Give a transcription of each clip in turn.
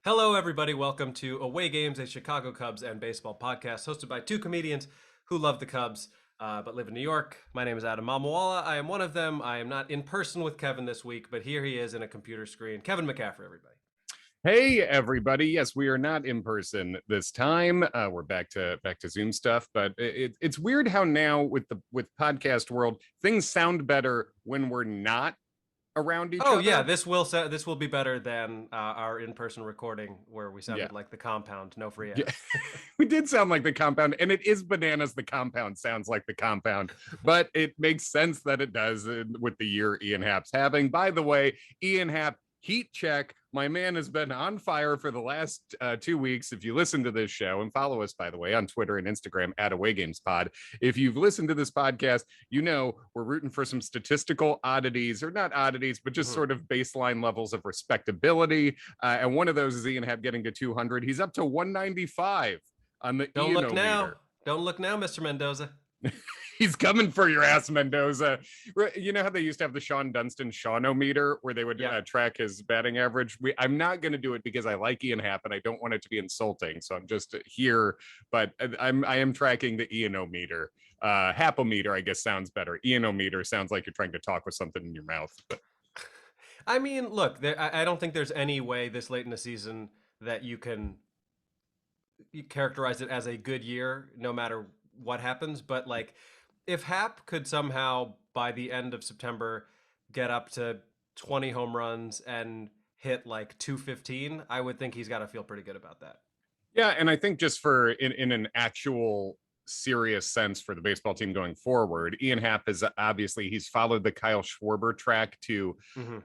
Hello, everybody. Welcome to Away Games, a Chicago Cubs and baseball podcast hosted by two comedians who love the Cubs but live in New York. My name is Adam Mamawala. I am one of them. I am not in person with Kevin this week, but here he is in a computer screen. Kevin McCaffrey, everybody. Hey everybody! Yes, we are not in person this time. We're back to Zoom stuff, but it's weird how now with podcast world things sound better when we're not around each Oh yeah, other. this will be better than our in-person recording where we Yeah, sounded like the compound. No free yeah. ads. We did sound like the compound, and it is bananas. The compound sounds like the compound, but it makes sense that it does with the year Ian Happ's having. By the way, Ian Happ, heat check. My man has been on fire for the last 2 weeks. If you listen to this show and follow us, by the way, on Twitter and Instagram at Away Games Pod, if you've listened to this podcast, you know we're rooting for some statistical oddities, or not oddities, but just sort of baseline levels of respectability. And one of those is Ian Happ getting to 200. He's up to 195 on the Don't look now. meter. Don't look now, Mr. Mendoza. He's coming for your ass, Mendoza. You know how they used to have the Sean Dunston Sean-o-meter where they would track his batting average? I'm not going to do it because I like Ian Happ and I don't want it to be insulting. So I'm just here, but I am tracking the Ian-o-meter. Happometer, I guess, sounds better. Ian-o-meter sounds like you're trying to talk with something in your mouth. But I mean, look, I don't think there's any way this late in the season that you characterize it as a good year, no matter what happens. But like, if Happ could somehow by the end of September get up to 20 home runs and hit like 215, I would think he's got to feel pretty good about that. yeah, and I think just for in an actual serious sense for the baseball team going forward, Ian Happ is obviously he's followed the Kyle Schwarber track to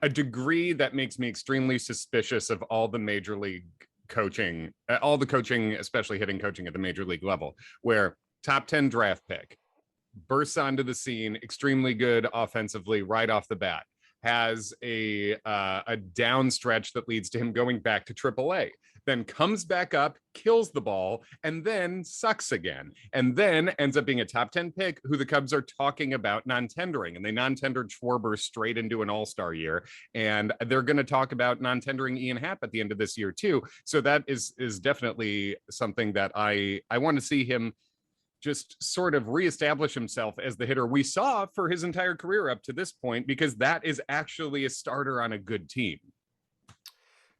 a degree that makes me extremely suspicious of all the major league coaching, all the coaching, especially hitting coaching at the major league level, where top 10 draft pick bursts onto the scene, extremely good offensively right off the bat, has a down stretch that leads to him going back to AAA, then comes back up, kills the ball, and then sucks again, and then ends up being a top 10 pick who the Cubs are talking about non-tendering, and they non-tendered Schwarber straight into an all-star year, and they're going to talk about non-tendering Ian Happ at the end of this year too. So that is definitely something that I want to see him just sort of reestablish himself as the hitter we saw for his entire career up to this point, because that is actually a starter on a good team.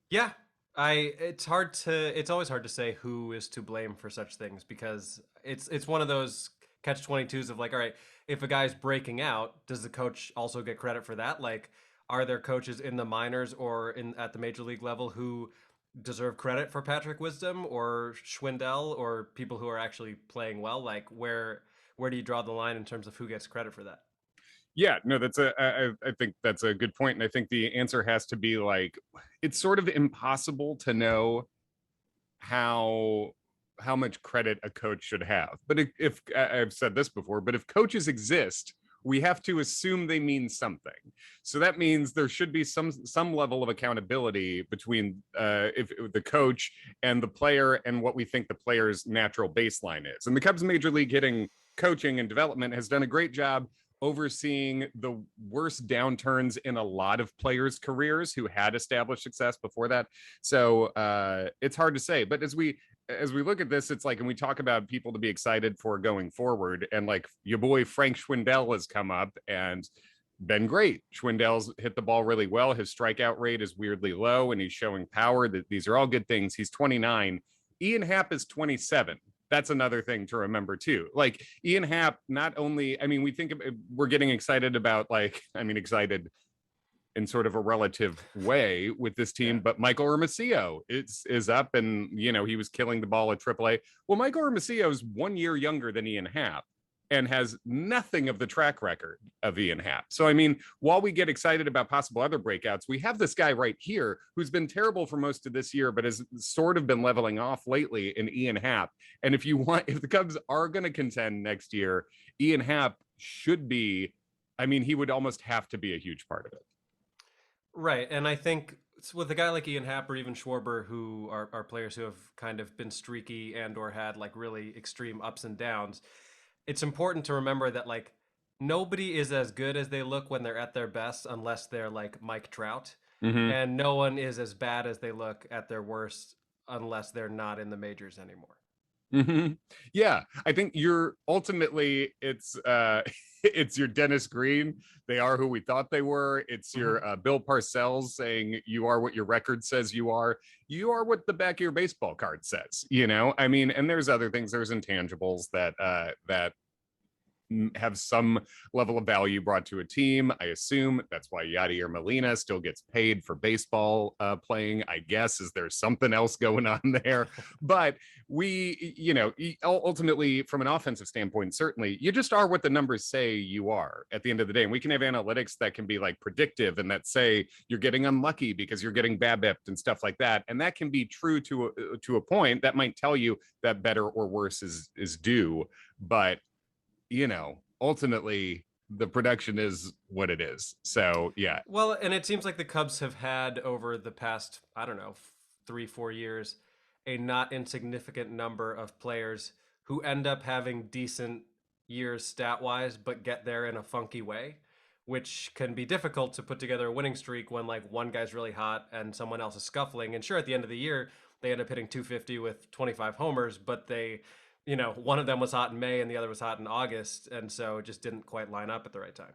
Yeah, it's always hard to say who is to blame for such things, because it's one of those catch 22s of like, all right, if a guy's breaking out, does the coach also get credit for that? Like, are there coaches in the minors or at the major league level who deserve credit for Patrick Wisdom or Schwindel or people who are actually playing well? Like, where do you draw the line in terms of who gets credit for that? Yeah, no, I think that's a good point. And I think the answer has to be like, it's sort of impossible to know how much credit a coach should have. But if I've said this before, but if coaches exist, we have to assume they mean something. So that means there should be some level of accountability between if the coach and the player and what we think the player's natural baseline is. And the Cubs Major League hitting coaching and development has done a great job overseeing the worst downturns in a lot of players' careers who had established success before that. So it's hard to say. But as we look at this, it's like, and we talk about people to be excited for going forward, and like your boy Frank Schwindel has come up and been great. Schwindel's hit the ball really well. His strikeout rate is weirdly low, and he's showing power. That these are all good things. He's 29. Ian Happ is 27. That's another thing to remember too. Like Ian Happ, not only, I mean, we're getting excited about excited in sort of a relative way with this team, but Michael Hermosillo is up, and he was killing the ball at AAA. Well, Michael Hermosillo is 1 year younger than Ian Happ and has nothing of the track record of Ian Happ. So, I mean, while we get excited about possible other breakouts, we have this guy right here who's been terrible for most of this year, but has sort of been leveling off lately in Ian Happ. And if the Cubs are going to contend next year, Ian Happ should be, he would almost have to be a huge part of it. Right. And I think with a guy like Ian Happ or even Schwarber, who are players who have kind of been streaky and or had like really extreme ups and downs, it's important to remember that like nobody is as good as they look when they're at their best unless they're like Mike Trout. Hmm. and no one is as bad as they look at their worst unless they're not in the majors anymore. Hmm. Yeah, I think you're ultimately it's your Dennis Green. They are who we thought they were. It's Mm-hmm. your Bill Parcells saying you are what your record says you are. You are what the back of your baseball card says. I mean, and there's other things. There's intangibles that have some level of value brought to a team. I assume that's why Yadier Molina still gets paid for baseball playing. I guess is there something else going on there? But ultimately, from an offensive standpoint, certainly you just are what the numbers say you are at the end of the day. And we can have analytics that can be like predictive and that say you're getting unlucky because you're getting BABIP'd and stuff like that. And that can be true to a point. That might tell you that better or worse is due, but ultimately the production is what it is. So yeah. Well, and it seems like the Cubs have had over the past, I don't know, 3, 4 years, a not insignificant number of players who end up having decent years stat wise, but get there in a funky way, which can be difficult to put together a winning streak when like one guy's really hot and someone else is scuffling. And sure, at the end of the year, they end up hitting 250 with 25 homers, but one of them was hot in May and the other was hot in August. And so it just didn't quite line up at the right time.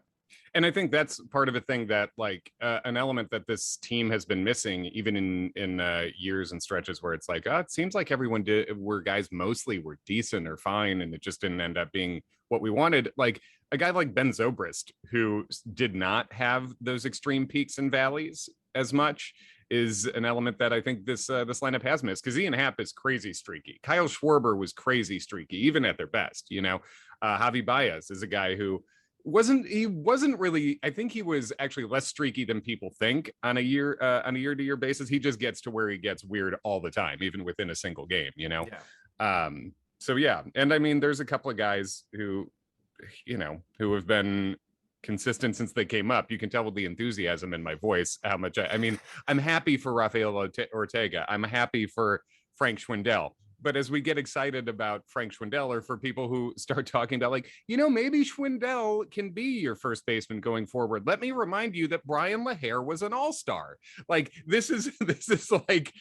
And I think that's part of a thing that like an element that this team has been missing even in years and stretches where it's like it seems like everyone were guys mostly were decent or fine and it just didn't end up being what we wanted. Like a guy like Ben Zobrist who did not have those extreme peaks and valleys as much is an element that I think this lineup has missed, because Ian Happ is crazy streaky. Kyle Schwarber was crazy streaky even at their best. Javi Baez is a guy who wasn't really. I think he was actually less streaky than people think on a year-to-year basis. He just gets to where he gets weird all the time, even within a single game. Yeah. So yeah, and I mean, there's a couple of guys who have been consistent since they came up. You can tell with the enthusiasm in my voice how much I mean, I'm happy for Rafael Ortega. I'm happy for Frank Schwindel. But as we get excited about Frank Schwindel, or for people who start talking about like, maybe Schwindel can be your first baseman going forward, let me remind you that Bryan LaHair was an all-star. Like this is like,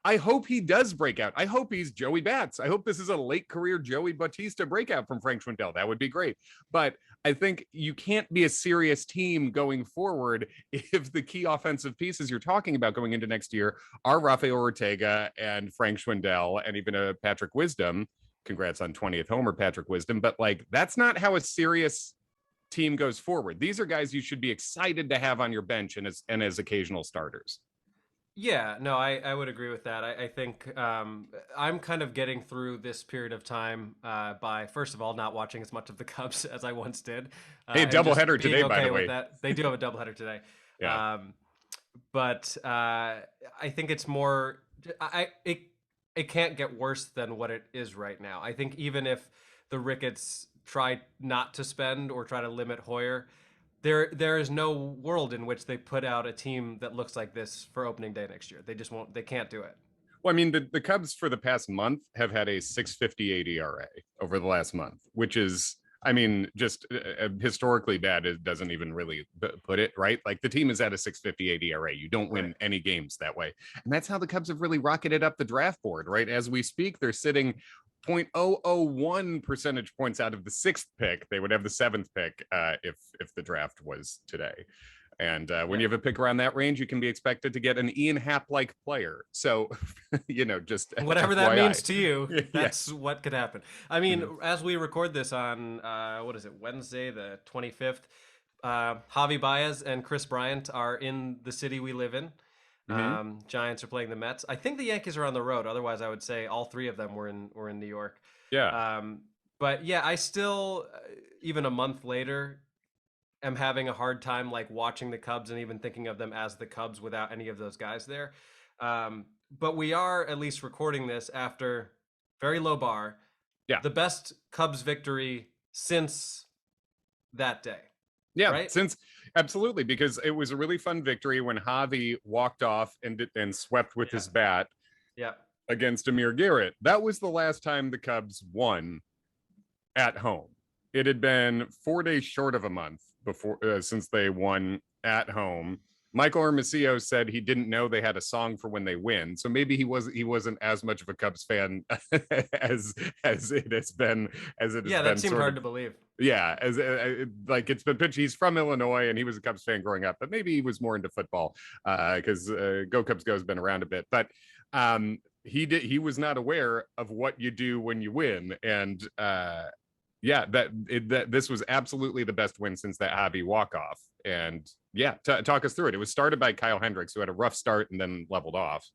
I hope he does break out. I hope he's Joey Bats. I hope this is a late career Joey Bautista breakout from Frank Schwindel. That would be great. But I think you can't be a serious team going forward if the key offensive pieces you're talking about going into next year are Rafael Ortega and Frank Schwindel and even a Patrick Wisdom. Congrats on 20th homer, Patrick Wisdom. But like, that's not how a serious team goes forward. These are guys you should be excited to have on your bench and as occasional starters. Yeah, no, I would agree with that. I think I'm kind of getting through this period of time by, first of all, not watching as much of the Cubs as I once did, Hey, and just doubleheader being today, by okay the with way. that. They do have a doubleheader today, Yeah. um, but I think it's more. It can't get worse than what it is right now. I think even if the Ricketts try not to spend or try to limit Hoyer, there is no world in which they put out a team that looks like this for opening day next year. They just won't. They can't do it. Well, I mean, the Cubs for the past month have had a 6.58 ERA over the last month, which is, I mean, just historically bad. It doesn't even really put it right. Like the team is at a 6.58 ERA. You don't win Right. any games that way. And that's how the Cubs have really rocketed up the draft board, right? As we speak, they're sitting 0.001 percentage points out of the sixth pick. They would have the seventh pick if the draft was today. And when you have a pick around that range, you can be expected to get an Ian Happ-like player. So, just Whatever that FYI. means to you, that's Yes. what could happen. I mean, as we record this on what is it, Wednesday the 25th, Javi Baez and Chris Bryant are in the city we live in. Mm-hmm. Giants are playing the Mets. I think the Yankees are on the road. Otherwise, I would say all three of them were in New York. Yeah. But yeah, I still, even a month later, am having a hard time like watching the Cubs and even thinking of them as the Cubs without any of those guys there. But we are at least recording this after very low bar, Yeah. the best Cubs victory since that day. Yeah, Right? absolutely, because it was a really fun victory when Javi walked off and swept with his bat Yeah. against Amir Garrett. That was the last time the Cubs won at home. It had been 4 days short of a month before since they won at home. Michael Hermosillo said he didn't know they had a song for when they win, so maybe he wasn't as much of a Cubs fan as it has Yeah, that been seemed sort of. hard to believe. Yeah, as like it's been pitched. He's from Illinois and he was a Cubs fan growing up, but maybe he was more into football because Go Cubs Go has been around a bit. But he was not aware of what you do when you win, and yeah, that this was absolutely the best win since that Javi walk off. And yeah, talk us through it. It was started by Kyle Hendricks, who had a rough start and then leveled off.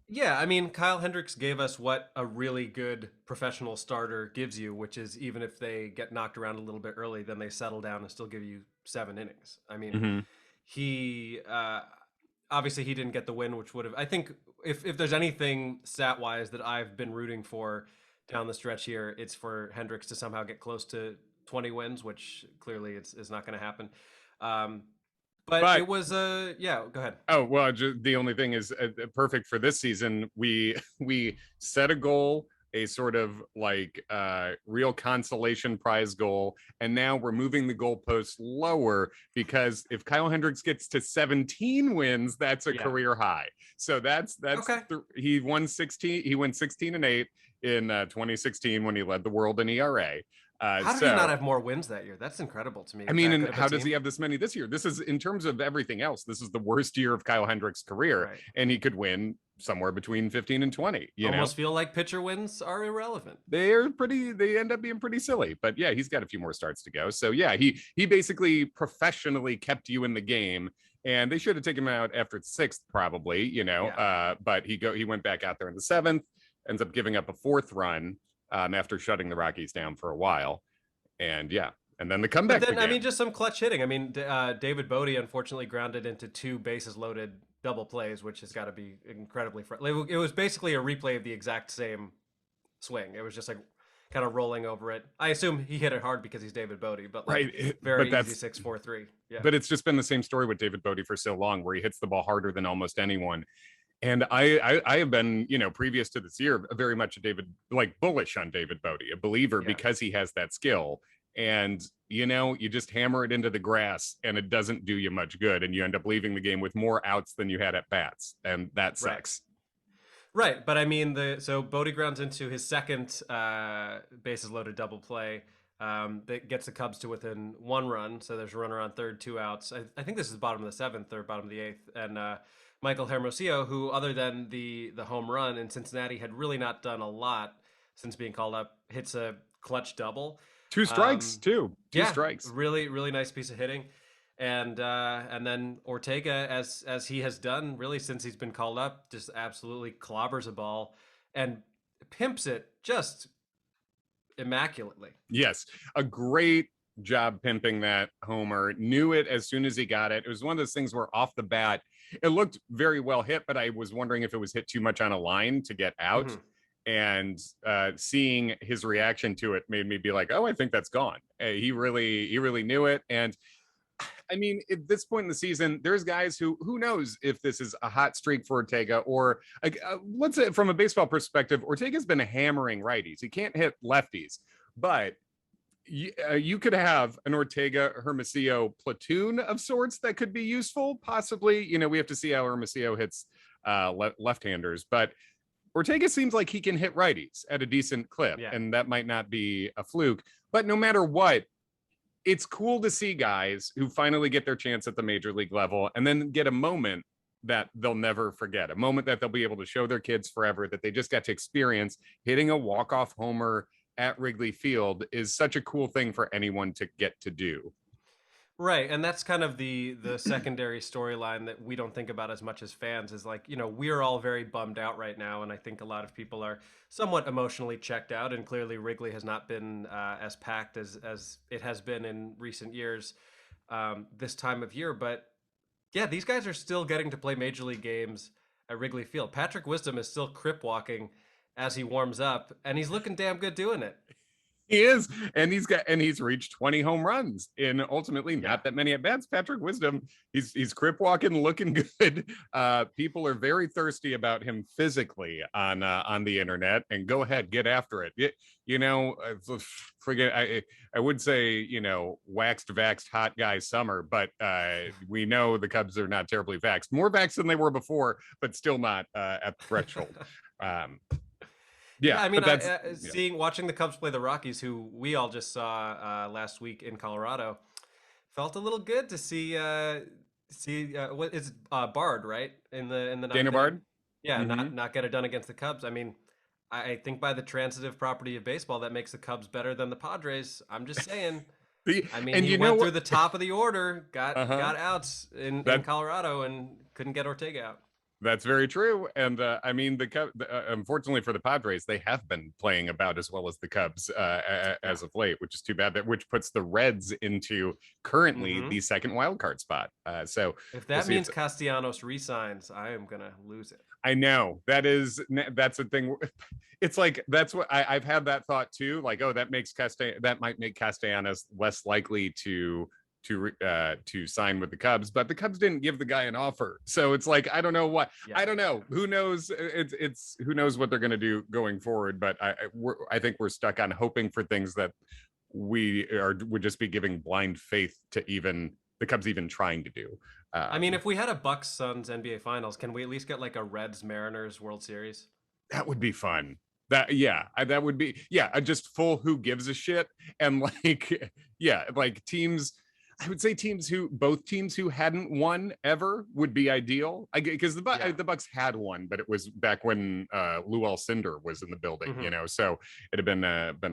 Yeah, I mean, Kyle Hendricks gave us what a really good professional starter gives you, which is even if they get knocked around a little bit early, then they settle down and still give you 7 innings. I mean, Mm-hmm. he obviously he didn't get the win, which would have. I think if there's anything stat wise that I've been rooting for down the stretch here, it's for Hendricks to somehow get close to 20 wins, which clearly it's not going to happen. Um, but But it was yeah. Go ahead. oh well, the only thing is perfect for this season. We set a goal, a sort of like real consolation prize goal, and now we're moving the goalposts lower because if Kyle Hendricks gets to 17 wins, that's a Yeah. career high. So that's Okay. he won 16. He went 16-8 in 2016 when he led the world in ERA. How did he not have more wins that year? That's incredible to me. I mean, That and good of a how does team. he have this many this year? This is, in terms of everything else, this is the worst year of Kyle Hendricks' career, Right. and he could win somewhere between 15 and 20. Almost feel like pitcher wins are irrelevant. They end up being pretty silly, but yeah, he's got a few more starts to go. So yeah, he basically professionally kept you in the game, and they should have taken him out after sixth, probably, Yeah. but he went back out there in the seventh, ends up giving up a fourth run after shutting the Rockies down for a while. And yeah, and then the But comeback then, I began. mean, just some clutch hitting. I mean, David Bodie unfortunately grounded into 2 bases-loaded double plays, which has got to be incredibly frustrating. It was basically a replay of the exact same swing. It was just like kind of rolling over it. I assume he hit it hard because he's David Bodie, but like Right, but very easy that's 6-4-3. Yeah. but it's just been the same story with David Bodie for so long, where he hits the ball harder than almost anyone. And I have been, previous to this year, very much a bullish on David Bodie, a believer Yeah. because he has that skill. And you just hammer it into the grass and it doesn't do you much good, and you end up leaving the game with more outs than you had at bats, and that sucks. Right, but I mean, so Bodie grounds into his second bases loaded double play that gets the Cubs to within 1 run. So there's a runner on third, 2 outs. I think this is bottom of the seventh or bottom of the eighth, and Michael Hermosillo, who other than the home run in Cincinnati had really not done a lot since being called up, hits a clutch double. 2 strikes too. Two Yeah, strikes. really, really nice piece of hitting. And then Ortega, as he has done really since he's been called up, just absolutely clobbers a ball and pimps it just immaculately. Yes, a great job pimping that homer. Knew it as soon as he got it. It was one of those things where off the bat, it looked very well hit, but I was wondering if it was hit too much on a line to get out. Mm-hmm. And seeing his reaction to it made me be like, oh, I think that's gone. He really knew it. And I mean, at this point in the season, there's guys who knows if this is a hot streak for Ortega, or let's say from a baseball perspective, Ortega's been hammering righties. He can't hit lefties, but you could have an Ortega Hermosillo platoon of sorts that could be useful. Possibly, we have to see how Hermosillo hits left-handers, but Ortega seems like he can hit righties at a decent clip, Yeah. and that might not be a fluke. But no matter what, it's cool to see guys who finally get their chance at the major league level and then get a moment that they'll never forget, a moment that they'll be able to show their kids forever, that they just got to experience. Hitting a walk-off homer at Wrigley Field is such a cool thing for anyone to get to do. Right, and that's kind of the secondary storyline that we don't think about as much as fans, is like, we're all very bummed out right now, and I think a lot of people are somewhat emotionally checked out, and clearly Wrigley has not been as packed as it has been in recent years this time of year. But yeah, these guys are still getting to play major league games at Wrigley Field. Patrick Wisdom is still crip walking as he warms up, and he's looking damn good doing it. He is, and he's reached 20 home runs in ultimately Yeah. not that many at bats. Patrick Wisdom, he's crip walking, looking good. People are very thirsty about him physically on the internet, and go ahead, get after it. Forget I would say waxed vaxxed hot guy summer, but we know the Cubs are not terribly vaxxed, more vaxxed than they were before, but still not at the threshold. Yeah, I mean, but that's watching the Cubs play the Rockies, who we all just saw last week in Colorado, felt a little good to see what is Bard, right, in the ninth Daniel inning. Bard. Yeah, not get it done against the Cubs. I mean, I think by the transitive property of baseball, that makes the Cubs better than the Padres. I'm just saying. I mean, And he you know went through what? the top of the order, got Uh-huh. outs in That Colorado, and couldn't get Ortega out. That's very true. And I mean, unfortunately for the Padres, they have been playing about as well as the Cubs Yeah. as of late, which is too bad. Which puts the Reds into currently Mm-hmm. the second wild card spot. So If we'll that see. means Castellanos resigns, I am gonna lose it. I know that's a thing. It's like that's what I've had that thought too. Like, oh, that might make Castellanos less likely to sign with the Cubs, but the Cubs didn't give the guy an offer, so it's like I don't know what Yeah, I don't know. Who knows? It's who knows what they're going to do going forward. But I think we're stuck on hoping for things that would just be giving blind faith to even the Cubs even trying to do. I mean, if we had a Bucks Suns NBA Finals, can we at least get like a Reds Mariners World Series? That would be fun. That would be just full who gives a shit, and like like teams. I would say both teams who hadn't won ever would be ideal. Because the Bucks had one, but it was back when Lou Alcindor was in the building, Mm-hmm. so it had been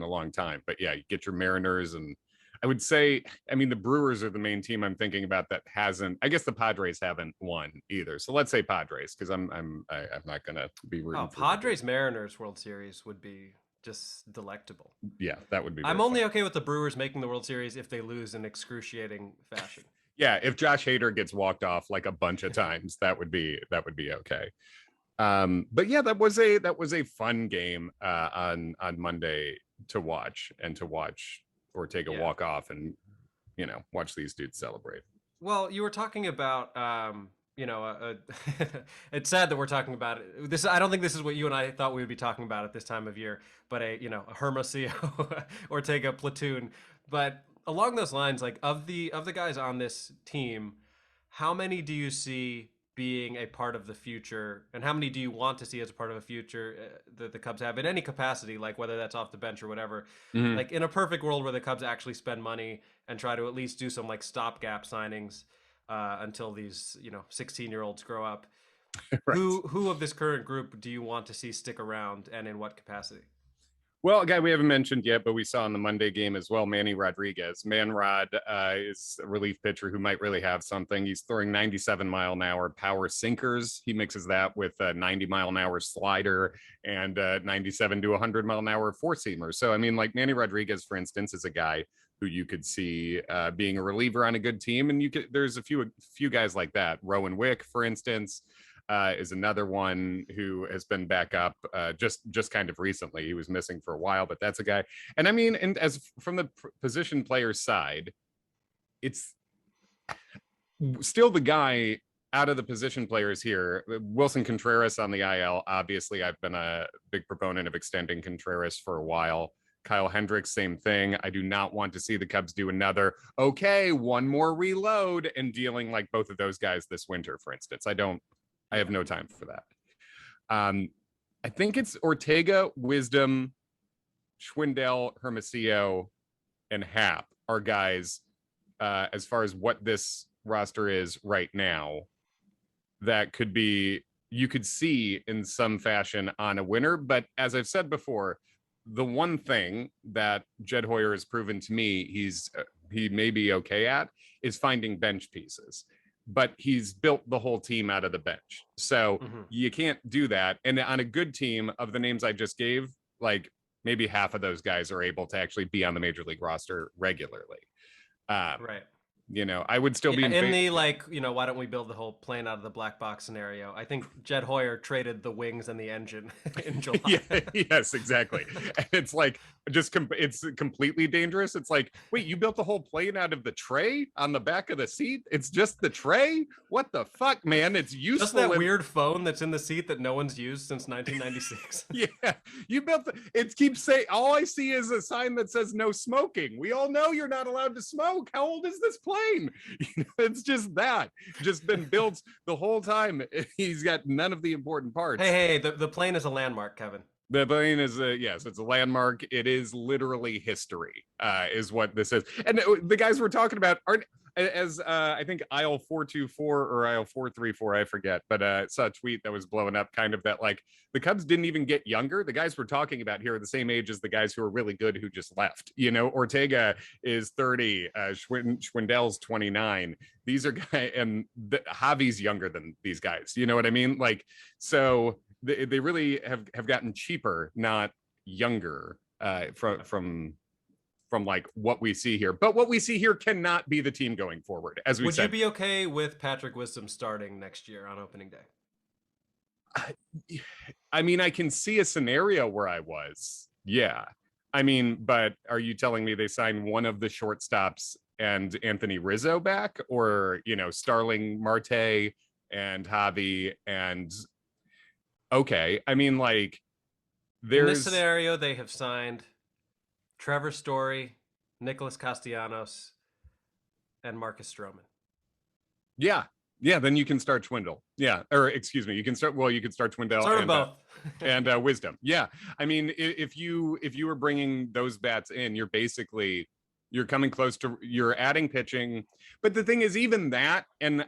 a long time. But yeah, you get your Mariners, and I would say, I mean, the Brewers are the main team I'm thinking about that hasn't. I guess the Padres haven't won either. So let's say Padres, because I'm not gonna be rooting for Padres Mariners World Series would be just delectable. Yeah, that would be I'm very only fun. okay with the Brewers making the World Series if they lose in excruciating fashion. Yeah, if Josh Hader gets walked off like a bunch of times, that would be okay. But yeah, that was a fun game on Monday to watch Ortega walk off and watch these dudes celebrate. Well, you were talking about, it's sad that we're talking about it. This, I don't think this is what you and I thought we would be talking about at this time of year, but a Hermosillo Ortega platoon. But along those lines, like of the guys on this team, how many do you see being a part of the future, and how many do you want to see as a part of a future that the Cubs have in any capacity, like whether that's off the bench or whatever? Mm-hmm. Like in a perfect world where the Cubs actually spend money and try to at least do some like stopgap signings until these 16-year-olds grow up. Right. Who of this current group do you want to see stick around, and in what capacity? Well, a guy we haven't mentioned yet, but we saw in the Monday game as well, Manny Rodriguez. Manrod is a relief pitcher who might really have something. He's throwing 97-mile-an-hour power sinkers. He mixes that with a 90-mile-an-hour slider and 97 to 100-mile-an-hour four-seamer. So, I mean, like Manny Rodriguez, for instance, is a guy who you could see being a reliever on a good team. And there's a few guys like that. Rowan Wick, for instance. Is another one who has been back up just kind of recently. He was missing for a while, but that's a guy. And I mean, and as from the position player side, it's still the guy out of the position players here. Wilson Contreras on the IL. Obviously, I've been a big proponent of extending Contreras for a while. Kyle Hendricks, same thing. I do not want to see the Cubs do one more reload and dealing like both of those guys this winter, for instance. I have no time for that. I think it's Ortega, Wisdom, Schwindel, Hermosillo, and Happ are guys, as far as what this roster is right now, that you could see in some fashion on a winner. But as I've said before, the one thing that Jed Hoyer has proven to me he may be okay at is finding bench pieces. But he's built the whole team out of the bench. So you can't do that. And on a good team of the names I just gave, like maybe half of those guys are able to actually be on the major league roster regularly. Right. I would still be Yeah, in in favor. the why don't we build the whole plane out of the black box scenario? I think Jed Hoyer traded the wings and the engine in Yeah, July. yes, exactly. And it's like it's completely dangerous. It's like, wait, you built the whole plane out of the tray on the back of the seat? It's just the tray? What the fuck, man? It's Just useful that in weird phone that's in the seat that no one's used since 1996. yeah, you built it keeps saying all I see is a sign that says no smoking. We all know you're not allowed to smoke. How old is this plane? It's just been built the whole time. He's got none of the important parts. Hey, the plane is a landmark, Kevin. The plane is yes, it's a landmark. It is literally history, is what this is. And the guys we're talking about aren't as I think aisle 424 or aisle 434, I forget, but saw a tweet that was blowing up kind of that like the Cubs didn't even get younger. The guys we're talking about here are the same age as the guys who are really good who just left. Ortega is 30, Schwindel's 29. These are guys, and Javi's younger than these guys. You know what I mean? Like, so they really have gotten cheaper, not younger, from like what we see here. But what we see here cannot be the team going forward, as we Would said. you be okay with Patrick Wisdom starting next year on opening day? I mean, I can see a scenario where I was. Yeah. I mean, but are you telling me they signed one of the shortstops and Anthony Rizzo back, or, Starling Marte and Javi and okay. I mean, like, In this scenario, they have signed Trevor Story, Nicholas Castellanos, and Marcus Stroman. Yeah. Then you can start Schwindel. Yeah. Or excuse me, you can start Schwindel Start and both. and Wisdom. Yeah. I mean, if you were bringing those bats in, you're coming close to, you're adding pitching. But the thing is, even that, and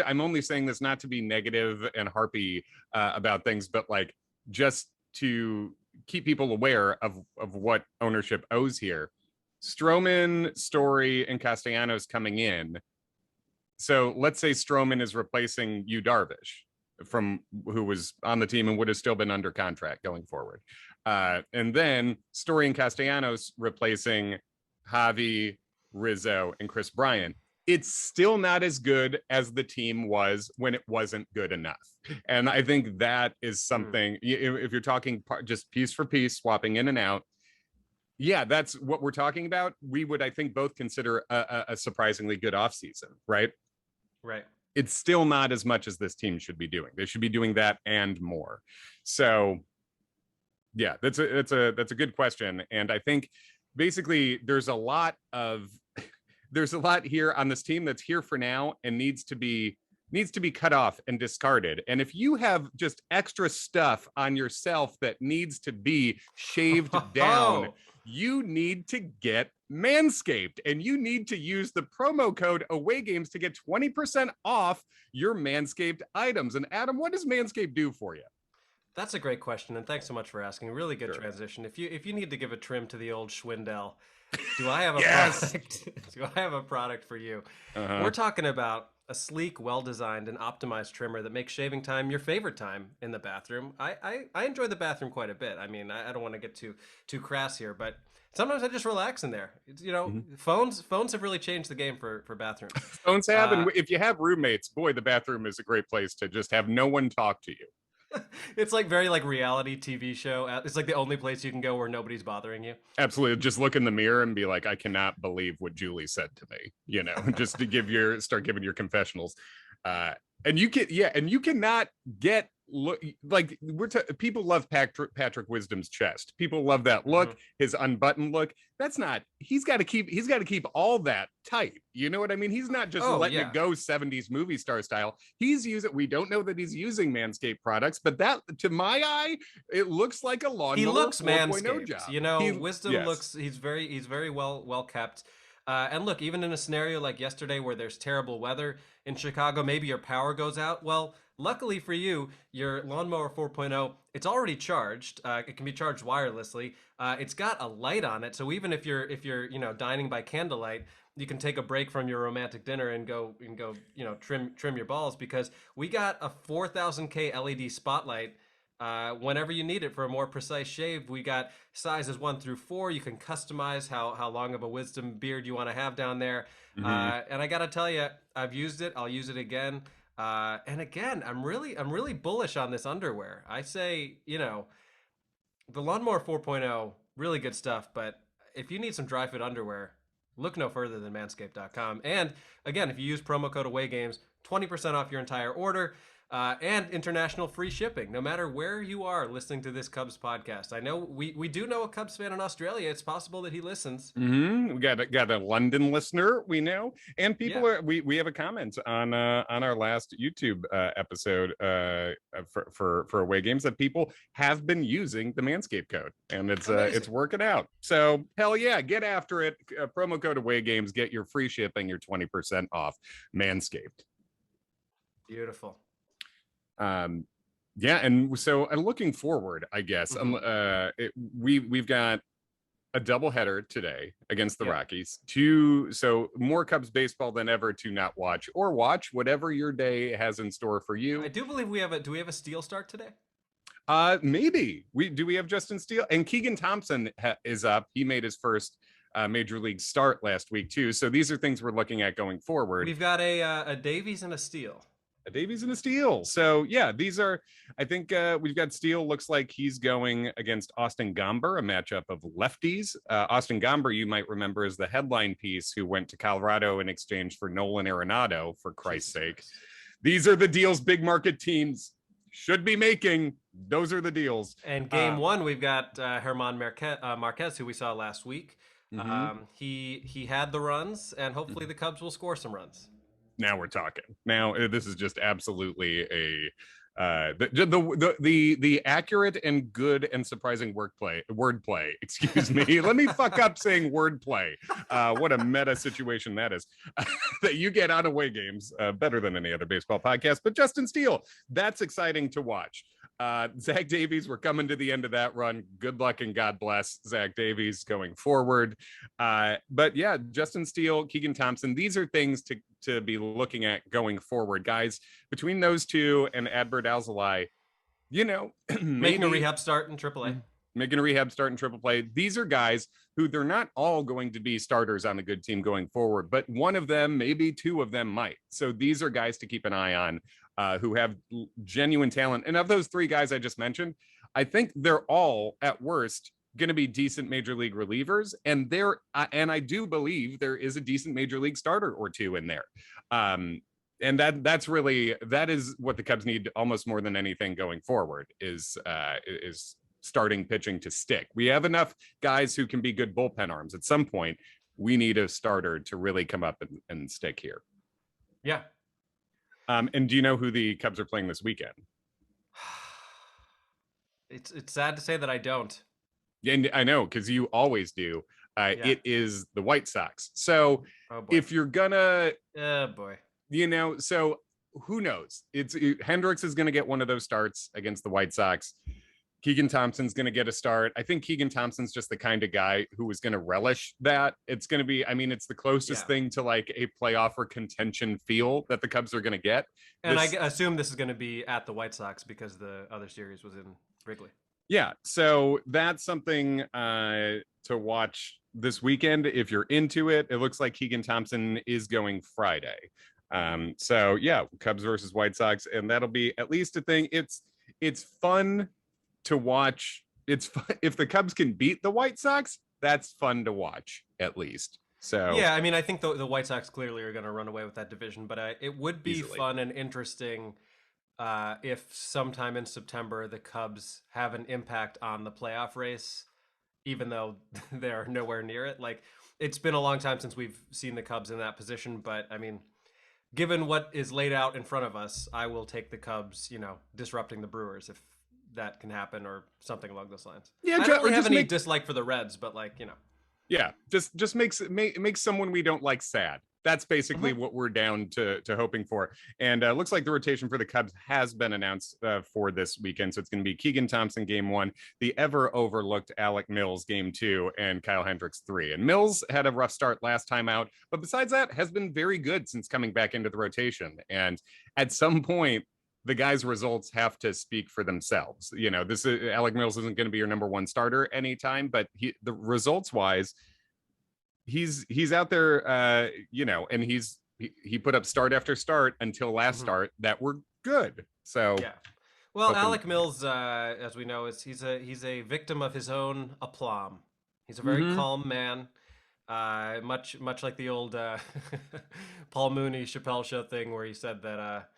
I'm only saying this not to be negative and harpy about things, but like just to keep people aware of what ownership owes here. Stroman, Story, and Castellanos coming in. So let's say Stroman is replacing Yu Darvish, who was on the team and would have still been under contract going forward. And then Story and Castellanos replacing Javi, Rizzo, and Chris Bryant. It's still not as good as the team was when it wasn't good enough. And I think that is something, if you're talking just piece for piece, swapping in and out, yeah, that's what we're talking about. We would, I think, both consider a surprisingly good offseason, right? Right. It's still not as much as this team should be doing. They should be doing that and more. So, yeah, that's a good question. And I think basically there's a lot here on this team that's here for now and needs to be cut off and discarded. And if you have just extra stuff on yourself that needs to be shaved down, you need to get Manscaped, and you need to use the promo code away games to get 20% off your Manscaped items. And Adam, what does Manscaped do for you? That's a great question, and thanks so much for asking. Really good transition. If you need to give a trim to the old Schwindel, do I have a product? Do I have a product for you? We're talking about a sleek, well-designed, and optimized trimmer that makes shaving time your favorite time in the bathroom. I enjoy the bathroom quite a bit. I mean, I don't want to get too crass here, but sometimes I just relax in there. It's, phones have really changed the game for bathrooms. Phones have, and if you have roommates, boy, the bathroom is a great place to just have no one talk to you. It's like very like reality TV show. It's like the only place you can go where nobody's bothering you. Absolutely. Just look in the mirror and be like, I cannot believe what Julie said to me, just to start giving your confessionals. And you cannot get like people love Patrick Wisdom's chest. People love that look, his unbuttoned look. He's got to keep all that tight. You know what I mean? He's not just letting it go 70s movie star style. We don't know that he's using Manscaped products, but that, to my eye, it looks like a lawnmower. He looks 4.0 Manscaped. job. Wisdom looks, he's very well kept. And look, even in a scenario like yesterday where there's terrible weather in Chicago, maybe your power goes out. Well, luckily for you, your lawnmower 4.0, it's already charged. It can be charged wirelessly. It's got a light on it, so even if you're dining by candlelight, you can take a break from your romantic dinner and go trim your balls, because we got a 4000K LED spotlight whenever you need it for a more precise shave. We got sizes 1 through 4. You can customize how long of a wisdom beard you want to have down there. Mhm. And I gotta tell you, I've used it. I'll use it again. And again, I'm really bullish on this underwear. I say, the Lawnmower 4.0, really good stuff. But if you need some dry fit underwear, look no further than manscaped.com. And again, if you use promo code AWAYGAMES, 20% off your entire order. And international free shipping, no matter where you are listening to this Cubs podcast. I know we do know a Cubs fan in Australia. It's possible that he listens. We got a London listener, we know, and people Yeah. are we have a comment on our last YouTube episode for away games that people have been using the Manscaped code, and it's working out. So hell yeah, get after it. Promo code away games, get your free shipping, your 20% off Manscaped. Beautiful. Yeah, and so looking forward, I guess we've got a doubleheader today against the Rockies. So more Cubs baseball than ever to not watch or watch, whatever your day has in store for you. I do believe we have do we have a Steele start today? Maybe we have Justin Steele, and Keegan Thompson is up. He made his first major league start last week too. So these are things we're looking at going forward. We've got a Davies and a Steele. A Davies and a Steele. So yeah, these are, I think we've got Steele. Looks like he's going against Austin Gomber, a matchup of lefties. Austin Gomber, you might remember, is the headline piece who went to Colorado in exchange for Nolan Arenado, for Christ's sake. These are the deals big market teams should be making. Those are the deals. And game one, we've got Herman Marquez, who we saw last week. He had the runs, and hopefully the Cubs will score some runs. Now we're talking. Now this is just absolutely the accurate and good and surprising wordplay. Excuse me. Let me fuck up saying wordplay. What a meta situation that is that you get on away games better than any other baseball podcast. But Justin Steele, that's exciting to watch. Zach Davies, we're coming to the end of that run. Good luck and God bless Zach Davies going forward. But yeah, Justin Steele, Keegan Thompson, these are things to be looking at going forward, guys. Between those two and Adbert Alzolay, making a rehab start in AAA. Making a rehab start in AAA. These are guys who they're not all going to be starters on a good team going forward, but one of them, maybe two of them might. So these are guys to keep an eye on who have genuine talent. And of those three guys I just mentioned, I think they're all at worst going to be decent major league relievers. And and I do believe there is a decent major league starter or two in there. And that is what the Cubs need almost more than anything going forward is starting pitching to stick. We have enough guys who can be good bullpen arms. At some point, we need a starter to really come up and stick here. Yeah. And do you know who the Cubs are playing this weekend? It's sad to say that I don't. And I know, because you always do. It is the White Sox. So if you're gonna, so who knows? Hendricks is gonna get one of those starts against the White Sox. Keegan Thompson's going to get a start. I think Keegan Thompson's just the kind of guy who is going to relish that. It's going to be, it's the closest thing to like a playoff or contention feel that the Cubs are going to get. And I assume this is going to be at the White Sox because the other series was in Wrigley. Yeah. So that's something to watch this weekend. If you're into it, it looks like Keegan Thompson is going Friday. So yeah, Cubs versus White Sox. And that'll be at least a thing. It's fun to watch. It's fun. If the Cubs can beat the White Sox, that's fun to watch at least. So yeah, I think the White Sox clearly are going to run away with that division, but it would be fun and interesting if sometime in September the Cubs have an impact on the playoff race, even though they're nowhere near it. Like, it's been a long time since we've seen the Cubs in that position, but given what is laid out in front of us, I will take the Cubs, disrupting the Brewers if that can happen, or something along those lines. Yeah, I don't really have any dislike for the Reds, but yeah, just makes someone we don't like sad. That's basically what we're down to hoping for. And looks like the rotation for the Cubs has been announced for this weekend. So it's going to be Keegan Thompson game 1, the ever overlooked Alec Mills game 2, and Kyle Hendricks 3. And Mills had a rough start last time out, but besides that, has been very good since coming back into the rotation. And at some point, the guy's results have to speak for themselves. You know, this is Alec Mills isn't going to be your number one starter anytime, but the results wise, he's out there, you know, and he put up start after start until last start that were good. So yeah. Well, Alec Mills, as we know, he's a victim of his own aplomb. He's a very calm man, much like the old Paul Mooney Chappelle Show thing where he said that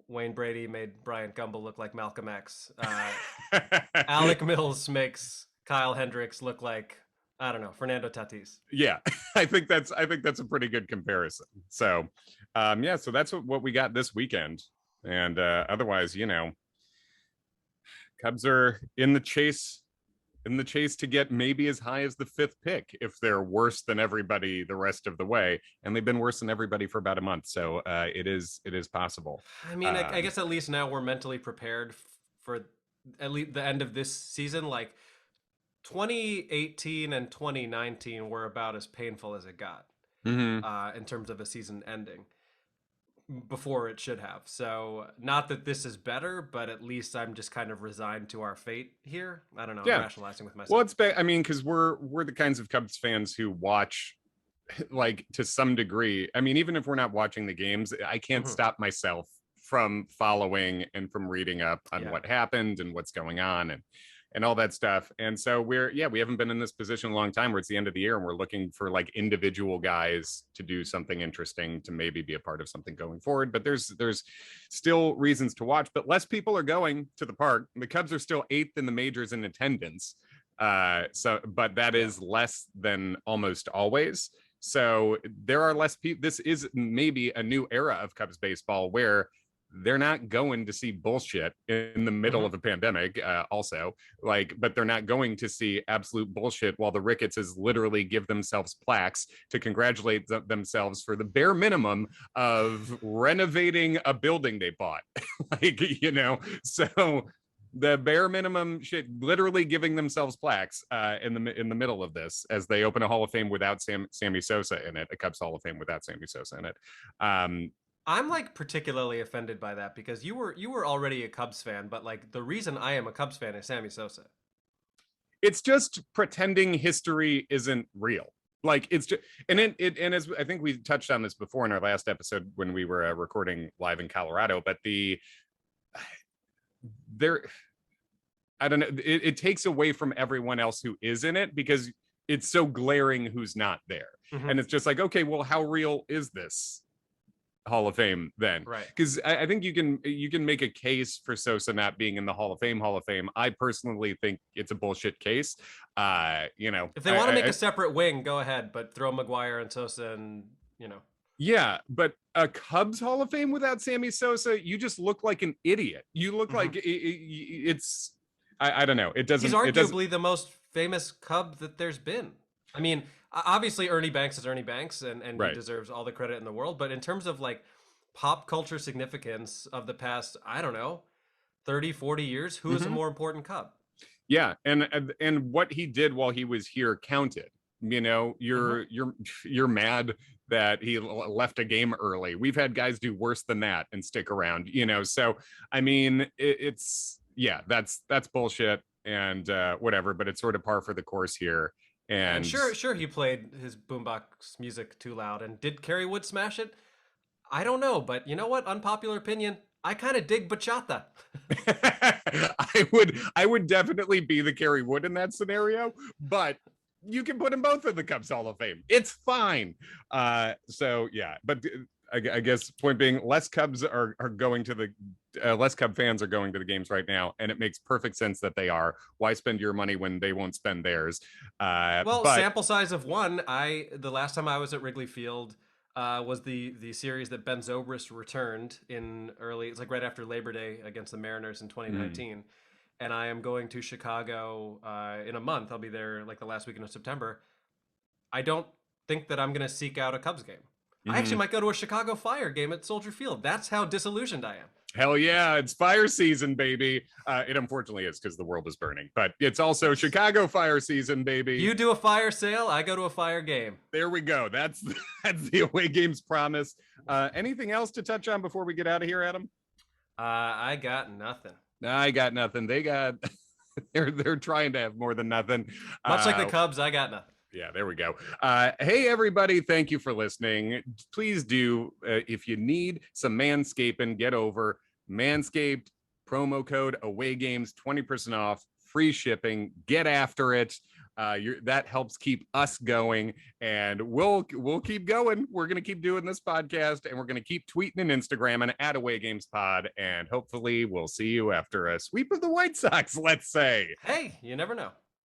Wayne Brady made Bryant Gumbel look like Malcolm X. Alec Mills makes Kyle Hendricks look like, I don't know, Fernando Tatis. Yeah, I think that's a pretty good comparison. So, yeah, so that's what we got this weekend, and otherwise, you know, Cubs are in the chase to get maybe as high as the 5th pick if they're worse than everybody the rest of the way, and they've been worse than everybody for about a month. So it is possible. I mean, I guess at least now we're mentally prepared for at least the end of this season. Like 2018 and 2019 were about as painful as it got in terms of a season ending before it should have. So not that this is better, but at least I'm just kind of resigned to our fate here. I don't know. Yeah. I'm rationalizing with myself. Well, it's I mean, because we're the kinds of Cubs fans who watch, like, to some degree. I mean, even if we're not watching the games, I can't stop myself from following and from reading up on what happened and what's going on and all that stuff. And so we haven't been in this position a long time where it's the end of the year and we're looking for like individual guys to do something interesting to maybe be a part of something going forward. But there's still reasons to watch, but less people are going to the park. The Cubs are still 8th in the majors in attendance. But that is less than almost always. So there are less people. This is maybe a new era of Cubs baseball where they're not going to see bullshit in the middle of a pandemic, but they're not going to see absolute bullshit while the Ricketts literally give themselves plaques to congratulate themselves for the bare minimum of renovating a building they bought. You know, so the bare minimum shit, literally giving themselves plaques in the middle of this as they open a Hall of Fame without Sammy Sosa in it, a Cubs Hall of Fame without Sammy Sosa in it. I'm like particularly offended by that because you were already a Cubs fan, but like the reason I am a Cubs fan is Sammy Sosa. It's just pretending history isn't real. Like it's just, and as I think we touched on this before in our last episode when we were recording live in Colorado, but I don't know, it takes away from everyone else who is in it because it's so glaring who's not there. And it's just like, okay, well, how real is this Hall of Fame then? Right. Because I think you can make a case for Sosa not being in the Hall of Fame. I personally think it's a bullshit case. You know, if they want to make a separate wing, go ahead, but throw McGuire and Sosa and, you know. Yeah, but a Cubs Hall of Fame without Sammy Sosa, you just look like an idiot. You look like it's I don't know. It doesn't. He's arguably the most famous Cub that there's been. I mean, obviously Ernie Banks is Ernie Banks, and he deserves all the credit in the world. But in terms of like pop culture significance of the past, I don't know, 30, 40 years, who is a more important Cub? Yeah, and what he did while he was here counted. You know, you're mad that he left a game early. We've had guys do worse than that and stick around. You know, so I mean, it's that's bullshit and whatever. But it's sort of par for the course here. And sure, he played his boombox music too loud. And did Kerry Wood smash it? I don't know, but you know what? Unpopular opinion. I kind of dig bachata. I would definitely be the Kerry Wood in that scenario, but you can put them both in the Cubs Hall of Fame. It's fine. So yeah, but I guess point being, less Cubs are going to the less Cub fans are going to the games right now, and it makes perfect sense that they are. Why spend your money when they won't spend theirs? Sample size of one. The last time I was at Wrigley Field was the series that Ben Zobrist returned in early. It's like right after Labor Day against the Mariners in 2019. And I am going to Chicago in a month. I'll be there like the last weekend of September. I don't think that I'm going to seek out a Cubs game. I actually might go to a Chicago Fire game at Soldier Field. That's how disillusioned I am. Hell yeah, it's fire season, baby. It unfortunately is because the world is burning, but it's also Chicago fire season, baby. You do a fire sale, I go to a fire game. There we go. That's the away games promise. Anything else to touch on before we get out of here, Adam? I got nothing. I got nothing. They got they're trying to have more than nothing. Much like the Cubs, I got nothing. Yeah, there we go. Hey, everybody. Thank you for listening. Please do, if you need some manscaping, get over Manscaped, promo code away games, 20% off, free shipping. Get after it. That helps keep us going, and we'll keep going. We're gonna keep doing this podcast, and we're gonna keep tweeting and Instagramming at Away Games Pod, and hopefully we'll see you after a sweep of the White Sox. Let's say. Hey, you never know.